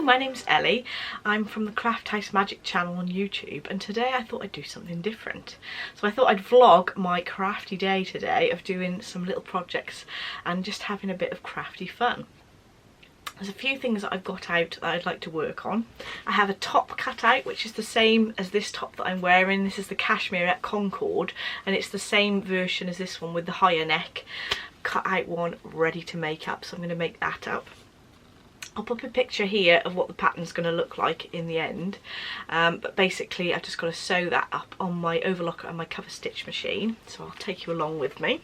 Hello, my name's Ellie. I'm from the Craft House Magic channel on YouTube, and today I thought I'd do something different. So I thought I'd vlog my crafty day today of doing some little projects and just having a bit of crafty fun. There's a few things that I've got out that I'd like to work on. I have a top cut out, which is the same as this top that I'm wearing. This is the Cashmerette Concorde, and it's the same version as this one with the higher neck. Cut out one ready to make up, so I'm going to make that up. I'll put a picture here of what the pattern's going to look like in the end, but basically I've just got to sew that up on my overlocker and my cover stitch machine, so I'll take you along with me.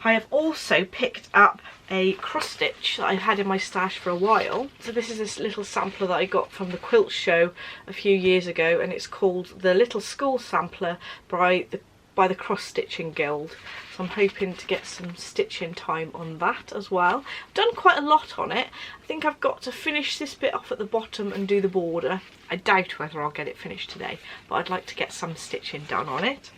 I have also picked up a cross stitch that I've had in my stash for a while. So this is this little sampler that I got from the quilt show a few years ago, and it's called the Little School Sampler by the Cross Stitching Guild. So I'm hoping to get some stitching time on that as well. I've done quite a lot on it. I think I've got to finish this bit off at the bottom and do the border. I doubt whether I'll get it finished today, but I'd like to get some stitching done on it.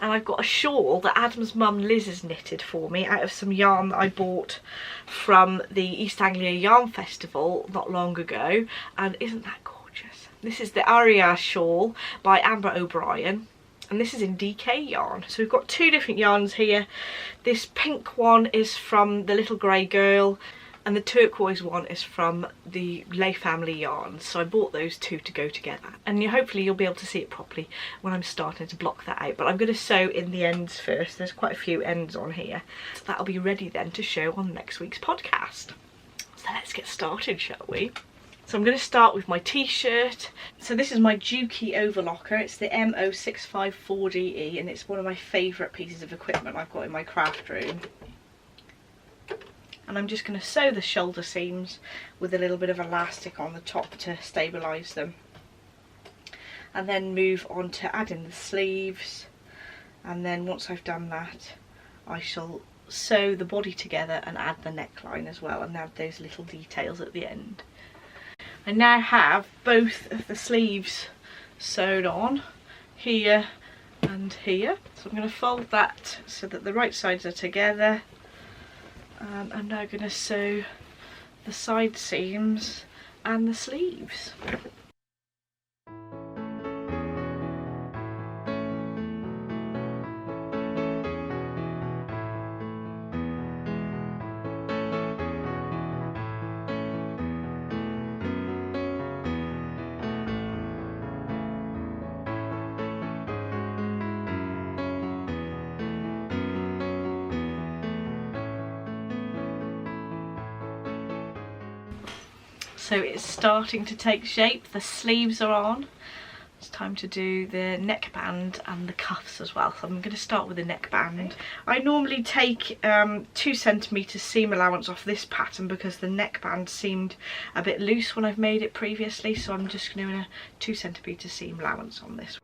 And I've got a shawl that Adam's mum Liz has knitted for me out of some yarn that I bought from the East Anglia Yarn Festival not long ago, and isn't that gorgeous? This is the Arya shawl by Amber O'Brien, and this is in DK yarn. So we've got two different yarns here. This pink one is from the Little Grey Girl, and the turquoise one is from the Lay Family yarns. So I bought those two to go together, and hopefully you'll be able to see it properly when I'm starting to block that out. But I'm going to sew in the ends first. There's quite a few ends on here, so that'll be ready then to show on next week's podcast. So let's get started, shall we? So I'm going to start with my t-shirt. So this is my Juki overlocker. It's the MO654DE, and it's one of my favourite pieces of equipment I've got in my craft room. And I'm just going to sew the shoulder seams with a little bit of elastic on the top to stabilise them. And then move on to adding the sleeves. And then once I've done that, I shall sew the body together and add the neckline as well, and add those little details at the end. I now have both of the sleeves sewed on, here and here. So I'm going to fold that so that the right sides are together. And I'm now going to sew the side seams and the sleeves. So it's starting to take shape. The sleeves are on. It's time to do the neckband and the cuffs as well. So I'm going to start with the neckband. I normally take 2 centimetre seam allowance off this pattern because the neckband seemed a bit loose when I've made it previously. So I'm just doing a 2 centimetre seam allowance on this.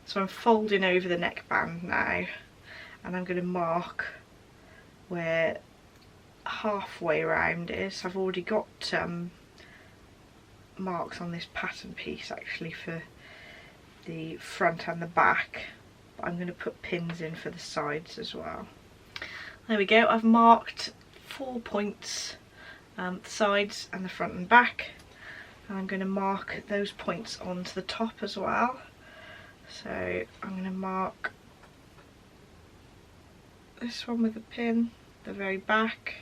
So I'm folding over the neckband now, and I'm going to mark where halfway around is. I've already got marks on this pattern piece actually for the front and the back, but I'm going to put pins in for the sides as well. There we go. I've marked 4 points, the sides and the front and back, and I'm going to mark those points onto the top as well. So I'm going to mark this one with a pin, the very back,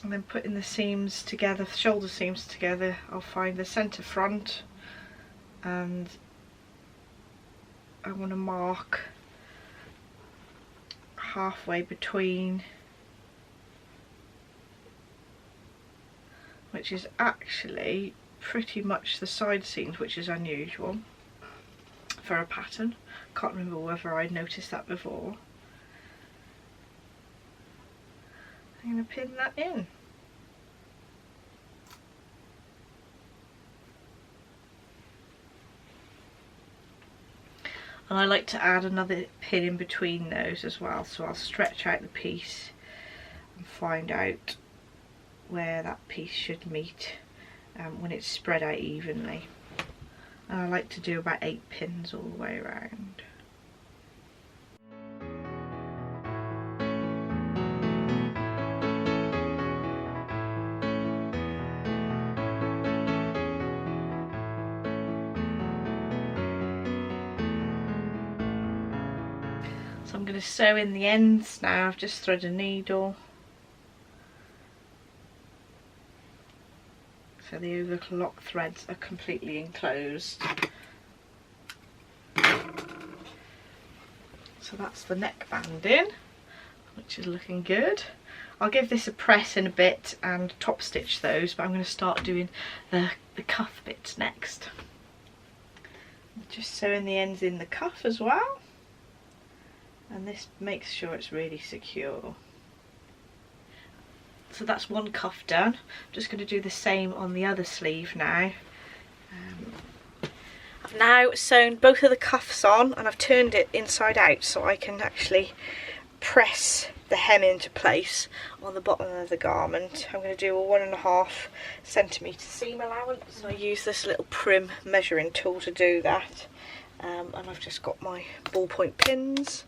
and then putting the seams together, the shoulder seams together, I'll find the centre front, and I want to mark halfway between, which is actually pretty much the side seams, which is unusual for a pattern. Can't remember whether I noticed that before. I'm going to pin that in. And I like to add another pin in between those as well, so I'll stretch out the piece and find out where that piece should meet when it's spread out evenly. And I like to do about 8 pins all the way around. So I'm going to sew in the ends now. I've just threaded a needle. So the overlock threads are completely enclosed. So that's the neckband in, which is looking good. I'll give this a press in a bit and top stitch those, but I'm going to start doing the cuff bits next. Just sewing the ends in the cuff as well, and this makes sure it's really secure. So that's one cuff done. I'm just going to do the same on the other sleeve now. I've now sewn both of the cuffs on, and I've turned it inside out so I can actually press the hem into place on the bottom of the garment. I'm going to do a 1.5 centimetre seam allowance. I use this little prim measuring tool to do that, and I've just got my ballpoint pins.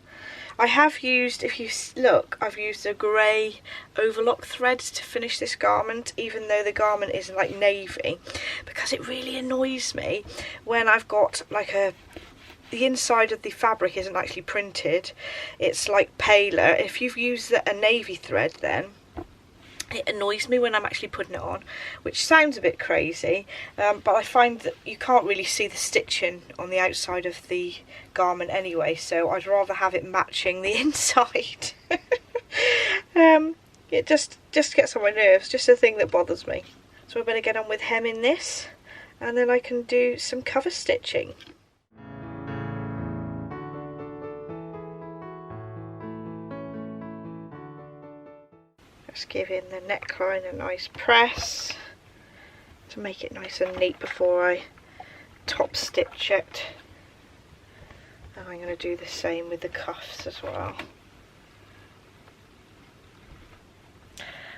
I have used, if you look, I've used a grey overlock thread to finish this garment, even though the garment is like navy, because it really annoys me when I've got like the inside of the fabric isn't actually printed, it's like paler. If you've used a navy thread, then it annoys me when I'm actually putting it on, which sounds a bit crazy, but I find that you can't really see the stitching on the outside of the garment anyway, so I'd rather have it matching the inside. It just gets on my nerves, just a thing that bothers me. So I better get on with hemming this, and then I can do some cover stitching. Just giving the neckline a nice press to make it nice and neat before I top stitch it. And I'm going to do the same with the cuffs as well.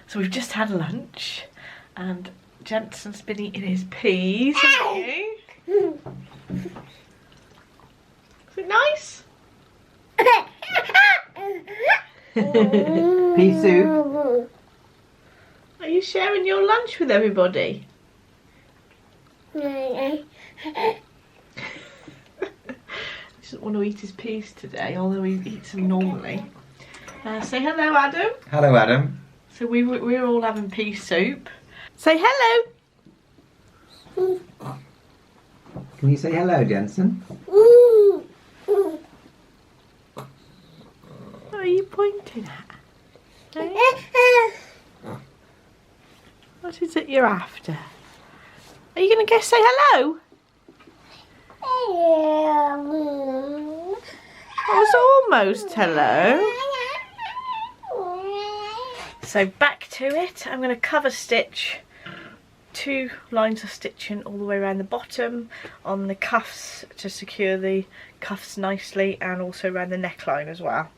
So we've just had lunch and Jensen's been eating his peas, haven't you? Is it nice? Pea soup. Are you sharing your lunch with everybody? He doesn't want to eat his peas today, although he eats them normally. Say hello, Adam. Hello, Adam. So we're all having pea soup. Say hello. Can you say hello, Jensen? What are you pointing at? What is it you're after? Are you going to say hello? That was almost hello. So back to it. I'm going to cover stitch 2 lines of stitching all the way around the bottom on the cuffs to secure the cuffs nicely, and also around the neckline as well.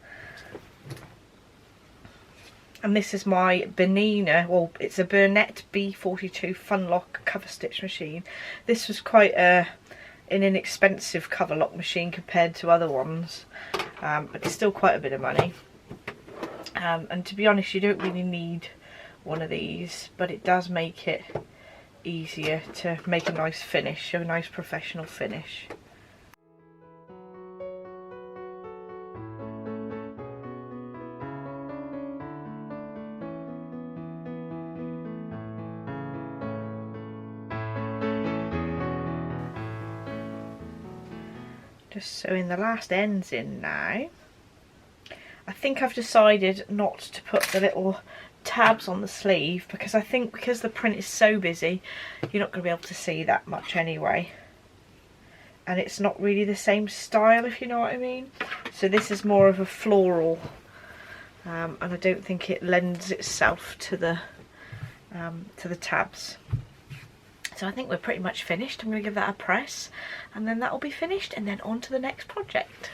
And this is my Benina, well, it's a Burnett B42 Funlock cover stitch machine. This was quite an inexpensive cover lock machine compared to other ones, but it's still quite a bit of money. And to be honest, you don't really need one of these, but it does make it easier to make a nice finish, a nice professional finish. Just sewing the last ends in now. I think I've decided not to put the little tabs on the sleeve because I think because the print is so busy you're not going to be able to see that much anyway, and it's not really the same style, if you know what I mean. So this is more of a floral, and I don't think it lends itself to the tabs. So I think we're pretty much finished. I'm going to give that a press and then that will be finished, and then on to the next project.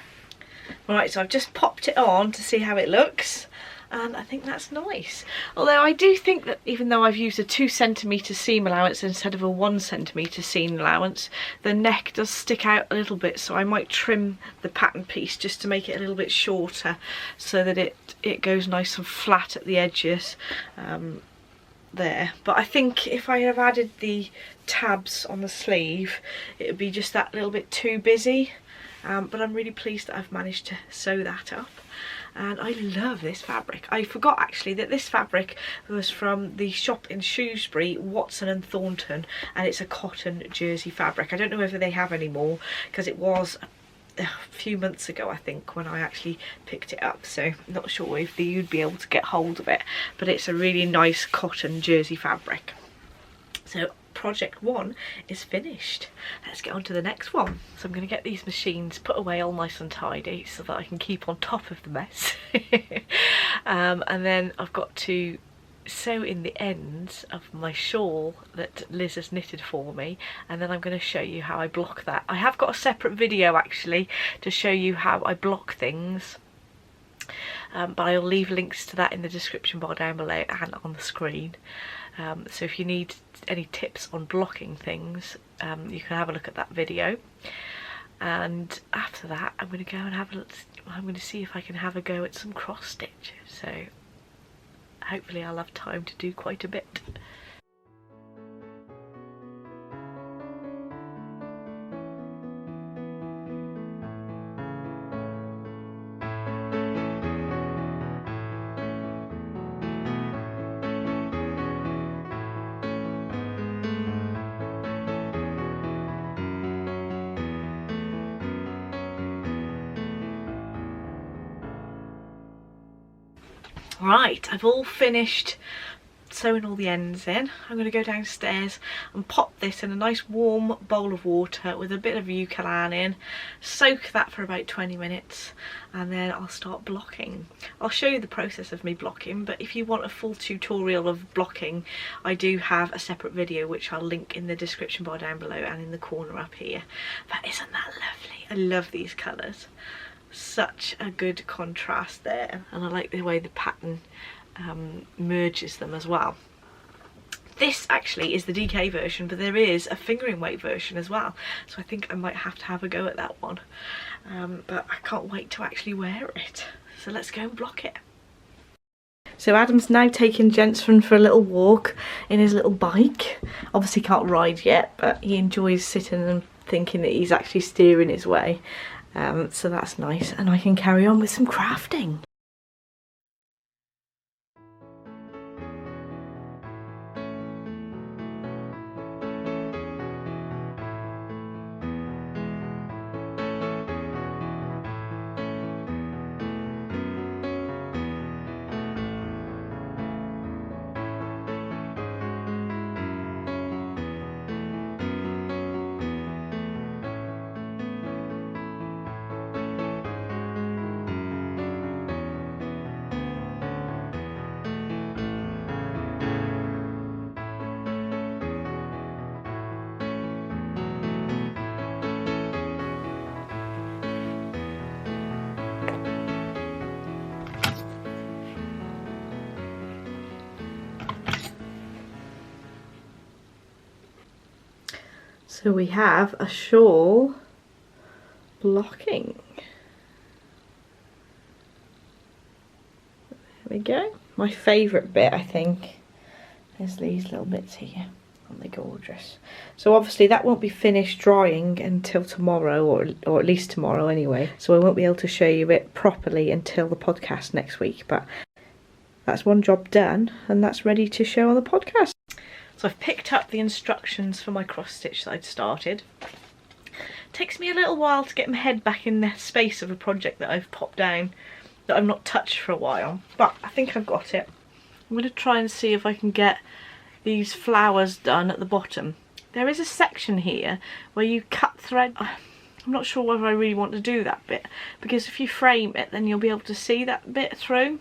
Right, so I've just popped it on to see how it looks, and I think that's nice. Although I do think that even though I've used a 2 centimetre seam allowance instead of a 1 centimetre seam allowance, the neck does stick out a little bit, so I might trim the pattern piece just to make it a little bit shorter so that it goes nice and flat at the edges. There, but I think if I have added the tabs on the sleeve it would be just that little bit too busy, but I'm really pleased that I've managed to sew that up. And I love this fabric. I forgot actually that this fabric was from the shop in Shrewsbury, Watson and Thornton, and it's a cotton jersey fabric. I don't know whether they have any more, because it was a few months ago I think when I actually picked it up, so I'm not sure if you'd be able to get hold of it, but it's a really nice cotton jersey fabric. So project 1 is finished. Let's get on to the next one. So I'm going to get these machines put away all nice and tidy so that I can keep on top of the mess. And then I've got to sew in the ends of my shawl that Liz has knitted for me, and then I'm going to show you how I block that. I have got a separate video actually to show you how I block things, but I'll leave links to that in the description bar down below and on the screen. So if you need any tips on blocking things, you can have a look at that video. And after that I'm going to go and I'm going to see if I can have a go at some cross stitch. So hopefully I'll have time to do quite a bit. Right, I've all finished sewing all the ends in. I'm going to go downstairs and pop this in a nice warm bowl of water with a bit of eucalyptus in, soak that for about 20 minutes, and then I'll start blocking. I'll show you the process of me blocking, but if you want a full tutorial of blocking, I do have a separate video which I'll link in the description bar down below and in the corner up here. But isn't that lovely? I love these colours. Such a good contrast there, and I like the way the pattern merges them as well. This actually is the DK version, but there is a fingering weight version as well, so I think I might have to have a go at that one, but I can't wait to actually wear it. So let's go and block it. So Adam's now taking Jensen for a little walk in his little bike. Obviously can't ride yet, but he enjoys sitting and thinking that he's actually steering his way. So that's nice, and I can carry on with some crafting. So we have a shawl blocking. There we go. My favourite bit, I think, is these little bits here. Aren't they gorgeous? So obviously that won't be finished drying until tomorrow, or at least tomorrow anyway. So I won't be able to show you it properly until the podcast next week. But that's one job done, and that's ready to show on the podcast. So I've picked up the instructions for my cross stitch that I'd started. Takes me a little while to get my head back in the space of a project that I've popped down, that I've not touched for a while, but I think I've got it. I'm going to try and see if I can get these flowers done at the bottom. There is a section here where you cut thread. I'm not sure whether I really want to do that bit, because if you frame it then you'll be able to see that bit through.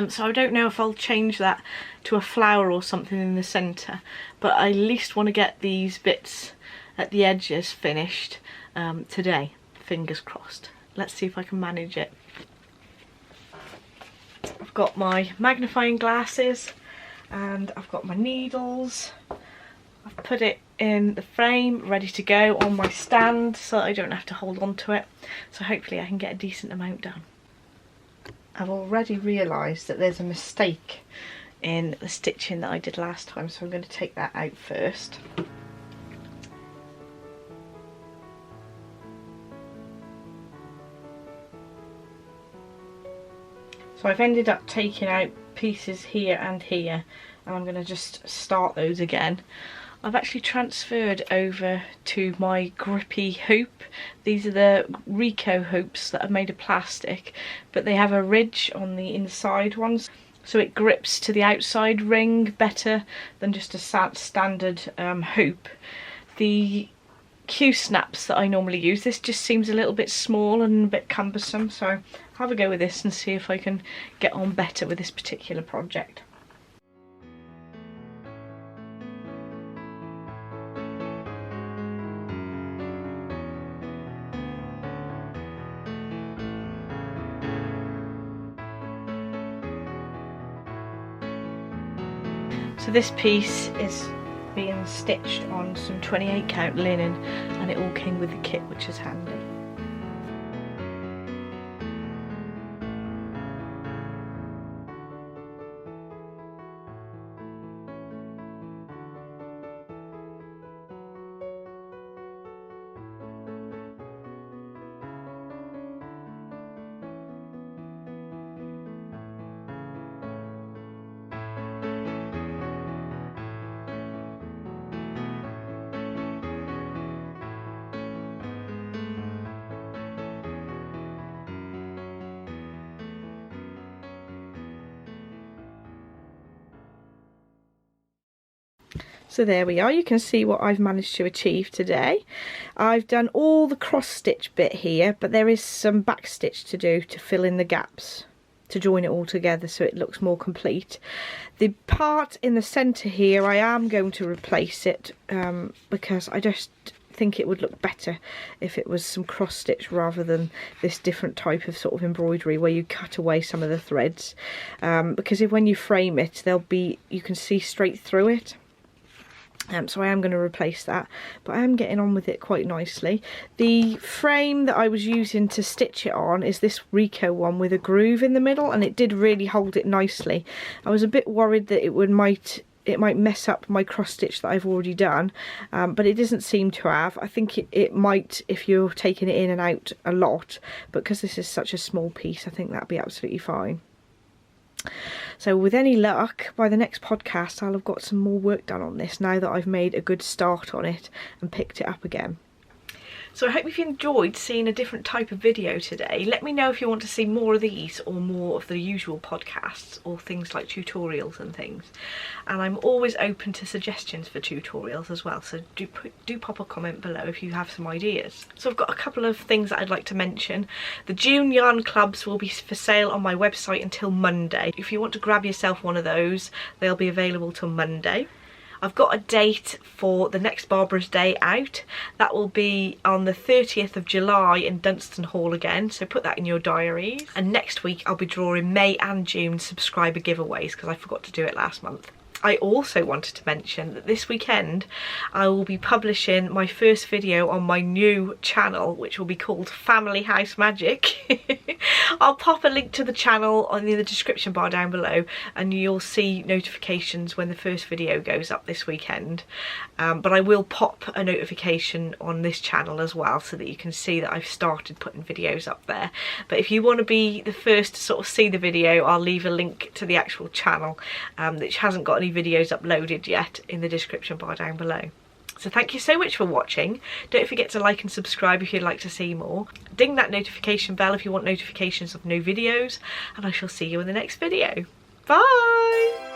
So I don't know if I'll change that to a flower or something in the centre, but I at least want to get these bits at the edges finished today. Fingers crossed. Let's see if I can manage it. I've got my magnifying glasses and I've got my needles. I've put it in the frame ready to go on my stand so I don't have to hold on to it. So hopefully I can get a decent amount done. I've already realised that there's a mistake in the stitching that I did last time, so I'm going to take that out first. So I've ended up taking out pieces here and here, and I'm going to just start those again. I've actually transferred over to my grippy hoop. These are the Rico hoops that are made of plastic, but they have a ridge on the inside ones, so it grips to the outside ring better than just a standard hoop. The Q-snaps that I normally use, this just seems a little bit small and a bit cumbersome, so I'll have a go with this and see if I can get on better with this particular project. So this piece is being stitched on some 28 count linen, and it all came with the kit, which is handy. So there we are, you can see what I've managed to achieve today. I've done all the cross stitch bit here, but there is some back stitch to do to fill in the gaps, to join it all together so it looks more complete. The part in the centre here, I am going to replace it because I just think it would look better if it was some cross stitch rather than this different type of sort of embroidery where you cut away some of the threads, because when you frame it, you can see straight through it. So I am going to replace that, but I am getting on with it quite nicely. The frame that I was using to stitch it on is this Rico one with a groove in the middle, and it did really hold it nicely. I was a bit worried that it might mess up my cross stitch that I've already done, but it doesn't seem to have. I think it might if you're taking it in and out a lot, but because this is such a small piece, I think that'd be absolutely fine. So with any luck, by the next podcast I'll have got some more work done on this now that I've made a good start on it and picked it up again. So I hope you've enjoyed seeing a different type of video today. Let me know if you want to see more of these or more of the usual podcasts or things like tutorials and things. And I'm always open to suggestions for tutorials as well, so do pop a comment below if you have some ideas. So I've got a couple of things that I'd like to mention. The June yarn clubs will be for sale on my website until Monday. If you want to grab yourself one of those, they'll be available till Monday. I've got a date for the next Barbara's Day out. That will be on the 30th of July in Dunstan Hall again, so put that in your diaries. And next week I'll be drawing May and June subscriber giveaways because I forgot to do it last month. I also wanted to mention that this weekend I will be publishing my first video on my new channel, which will be called Family House Magic. I'll pop a link to the channel in the description bar down below, and you'll see notifications when the first video goes up this weekend. But I will pop a notification on this channel as well so that you can see that I've started putting videos up there. But if you want to be the first to sort of see the video, I'll leave a link to the actual channel, which hasn't got any videos uploaded yet, in the description bar down below. So thank you so much for watching. Don't forget to like and subscribe if you'd like to see more. Ding that notification bell if you want notifications of new videos, and I shall see you in the next video. Bye!